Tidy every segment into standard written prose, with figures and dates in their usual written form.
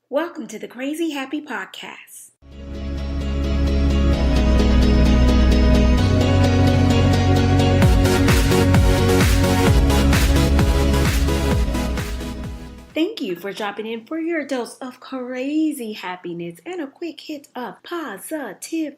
Welcome to the Crazy Happy Podcast. Thank you for dropping in for your dose of crazy happiness and a quick hit of positivity.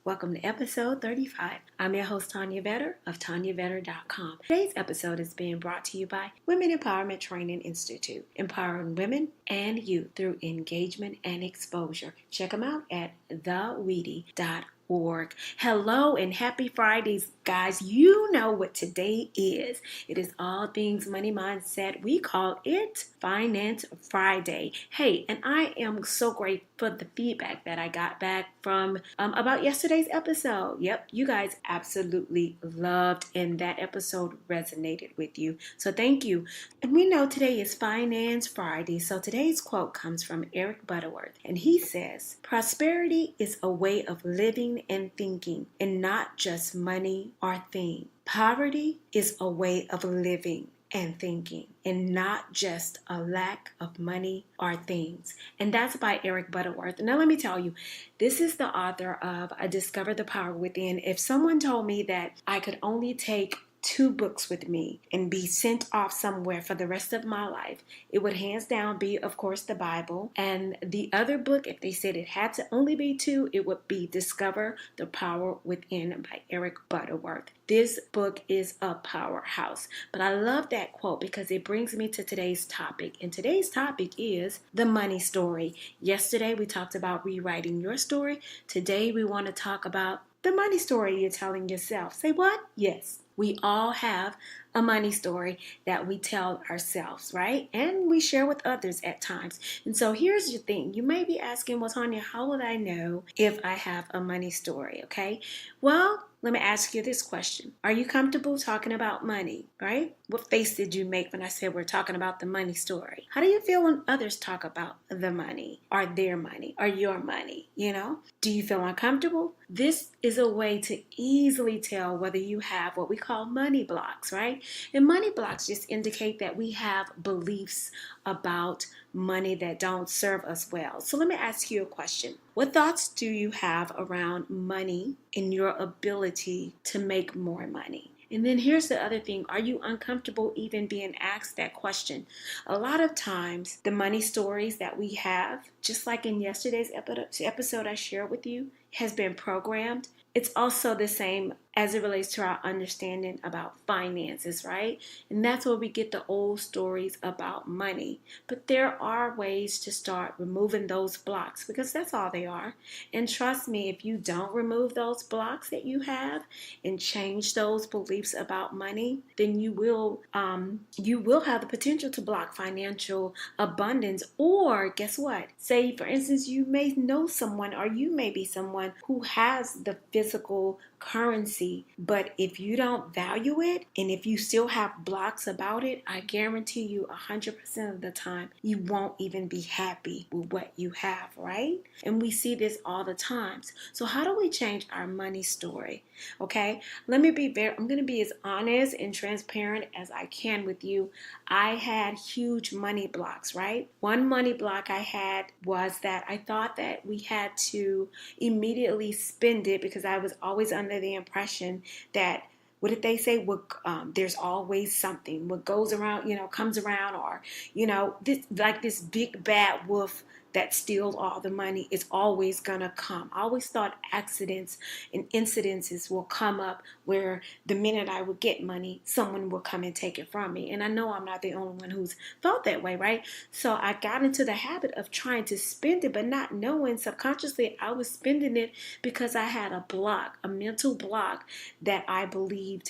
Welcome to episode 35. I'm your host, Tanya Vetter of TanyaVetter.com. Today's episode is being brought to you by Women Empowerment Training Institute, empowering women and youth through engagement and exposure. Check them out at theweedy.org. Hello and happy Fridays, guys. You know what today is. It is all things money mindset. We call it Finance Friday. Hey, and I am so grateful for the feedback that I got back from about yesterday's episode. Yep, you guys absolutely loved, and that episode resonated with you. So thank you. And we know today is Finance Friday, so today's quote comes from Eric Butterworth, and he says, "Prosperity is a way of living and thinking, and not just money or thing. Poverty is a way of living and thinking, and not just a lack of money or things." And that's by Eric Butterworth. Now let me tell you, this is the author of I Discovered the Power Within. If someone told me that I could only take 2 books with me and be sent off somewhere for the rest of my life, it would hands down be, of course, the Bible. And the other book, if they said it had to only be 2, it would be Discover the Power Within by Eric Butterworth. This book is a powerhouse. But I love that quote because it brings me to today's topic. And today's topic is the money story. Yesterday we talked about rewriting your story. Today we want to talk about the money story you're telling yourself. Say what? Yes. We all have a money story that we tell ourselves, right? And we share with others at times. And so here's your thing. You may be asking, well, Tanya, how would I know if I have a money story, okay? Well, let me ask you this question. Are you comfortable talking about money, right? What face did you make when I said we're talking about the money story? How do you feel when others talk about the money or their money or your money, Do you feel uncomfortable? This is a way to easily tell whether you have what we call money blocks, right? And money blocks just indicate that we have beliefs about money that don't serve us well. So let me ask you a question. What thoughts do you have around money and your ability to make more money? And then here's the other thing. Are you uncomfortable even being asked that question? A lot of times, the money stories that we have, just like in yesterday's episode I shared with you, has been programmed. It's also the same as it relates to our understanding about finances, right? And that's where we get the old stories about money. But there are ways to start removing those blocks because that's all they are. And trust me, if you don't remove those blocks that you have and change those beliefs about money, then you will have the potential to block financial abundance. Or guess what? Say, for instance, you may know someone or you may be someone who has the physical currency, but if you don't value it and if you still have blocks about it, I guarantee you 100% of the time you won't even be happy with what you have, right? And we see this all the times. So how do we change our money story? Okay, I'm going to be as honest and transparent as I can with you. I had huge money blocks, right? One money block I had was that I thought that we had to immediately spend it because I was always under the impression that, what did they say? There's always something. What goes around, comes around, or, this big bad wolf that steals all the money is always going to come. I always thought accidents and incidences will come up where the minute I would get money, someone will come and take it from me. And I know I'm not the only one who's felt that way, right? So I got into the habit of trying to spend it, but not knowing subconsciously I was spending it because I had a mental block that I believed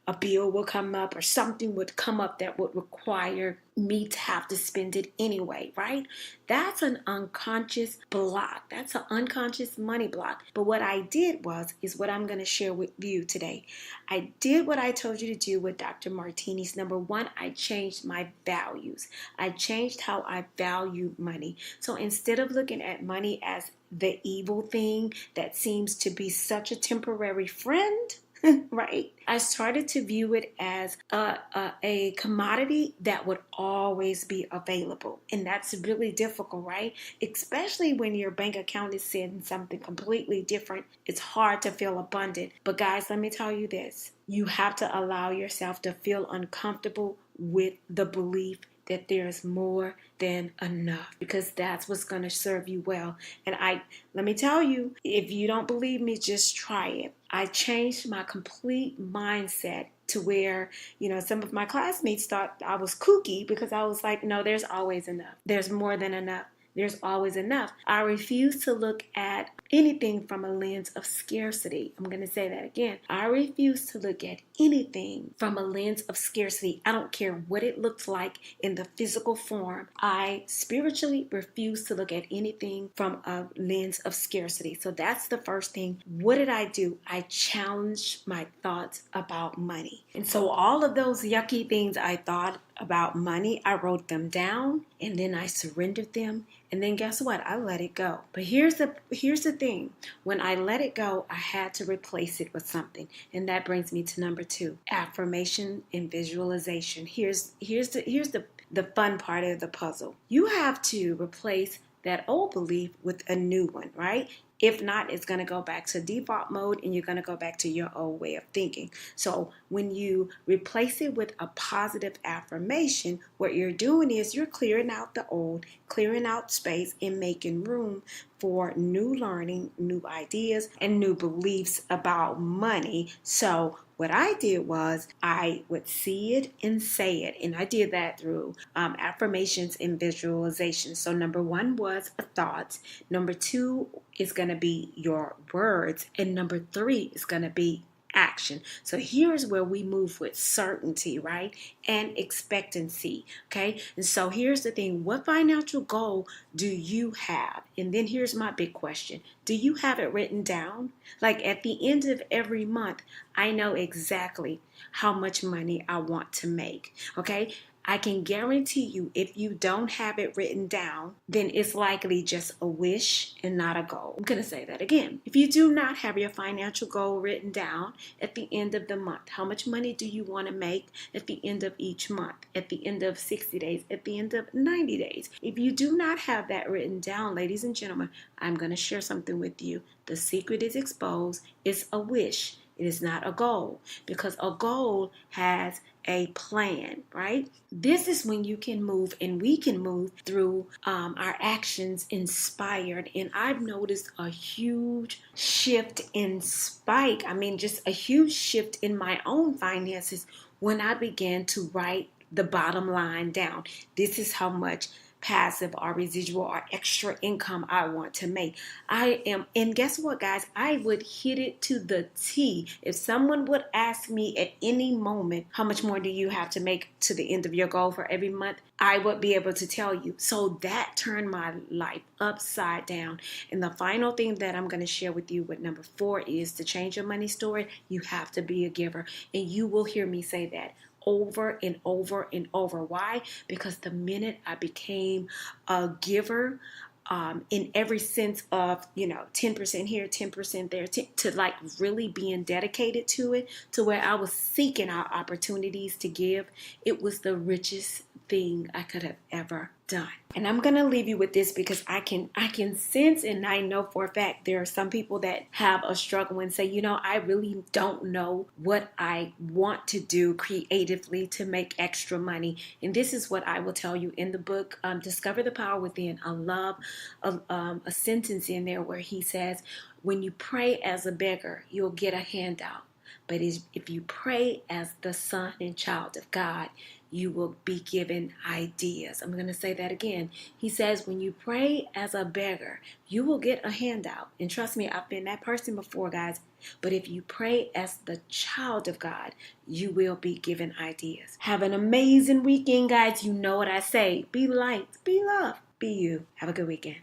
a bill would come up or something would come up that would require me to have to spend it anyway, right? That's an unconscious block. That's an unconscious money block. But what I did is what I'm going to share with you today. I did what I told you to do with Dr. Martini's. Number 1, I changed my values. I changed how I value money. So instead of looking at money as the evil thing that seems to be such a temporary friend, right? I started to view it as a commodity that would always be available. And that's really difficult, right? Especially when your bank account is saying something completely different. It's hard to feel abundant. But guys, let me tell you this. You have to allow yourself to feel uncomfortable with the belief that there's more than enough, because that's what's going to serve you well. And let me tell you, if you don't believe me, just try it. I changed my complete mindset to where, some of my classmates thought I was kooky because I was like, no, there's always enough. There's more than enough. There's always enough. I refuse to look at anything from a lens of scarcity. I'm going to say that again. I refuse to look at anything from a lens of scarcity. I don't care what it looks like in the physical form. I spiritually refuse to look at anything from a lens of scarcity. So that's the first thing. What did I do? I challenged my thoughts about money. And so all of those yucky things I thought about money, I wrote them down, and then I surrendered them, and then guess what? I let it go. But here's the thing. When I let it go, I had to replace it with something. And that brings me to number 2, affirmation and visualization. Here's the fun part of the puzzle. You have to replace that old belief with a new one, right? If not, it's going to go back to default mode and you're going to go back to your old way of thinking. So when you replace it with a positive affirmation, what you're doing is you're clearing out the old, clearing out space, and making room for new learning, new ideas, and new beliefs about money. So what I did was I would see it and say it. And I did that through affirmations and visualization. So number 1 was a thought. Number 2 is going to be your words. And number 3 is going to be action. So here's where we move with certainty, right? And expectancy. Okay. And so here's the thing. What financial goal do you have? And then here's my big question. Do you have it written down? Like at the end of every month, I know exactly how much money I want to make. Okay. I can guarantee you if you don't have it written down, then it's likely just a wish and not a goal. I'm going to say that again. If you do not have your financial goal written down at the end of the month, how much money do you want to make at the end of each month, at the end of 60 days, at the end of 90 days? If you do not have that written down, ladies and gentlemen, I'm going to share something with you. The secret is exposed. It's a wish. It is not a goal, because a goal has a plan, right? This is when you can move and we can move through our actions inspired. And I've noticed a huge shift in spike. I mean, just a huge shift in my own finances when I began to write the bottom line down. This is how much passive or residual or extra income I want to make. And guess what, guys? I would hit it to the T. If someone would ask me at any moment, how much more do you have to make to the end of your goal for every month? I would be able to tell you. So that turned my life upside down. And the final thing that I'm going to share with you with number 4 is to change your money story. You have to be a giver. And you will hear me say that over and over and over. Why? Because the minute I became a giver, in every sense of, 10% here, 10% there, to like really being dedicated to it, to where I was seeking out opportunities to give, it was the richest thing I could have ever done. And I'm going to leave you with this because I can sense, and I know for a fact there are some people that have a struggle and say, I really don't know what I want to do creatively to make extra money. And this is what I will tell you in the book, Discover the Power Within. I love a sentence in there where he says, when you pray as a beggar, you'll get a handout. But if you pray as the son and child of God, you will be given ideas. I'm going to say that again. He says, when you pray as a beggar, you will get a handout. And trust me, I've been that person before, guys. But if you pray as the child of God, you will be given ideas. Have an amazing weekend, guys. You know what I say. Be light, be love, be you. Have a good weekend.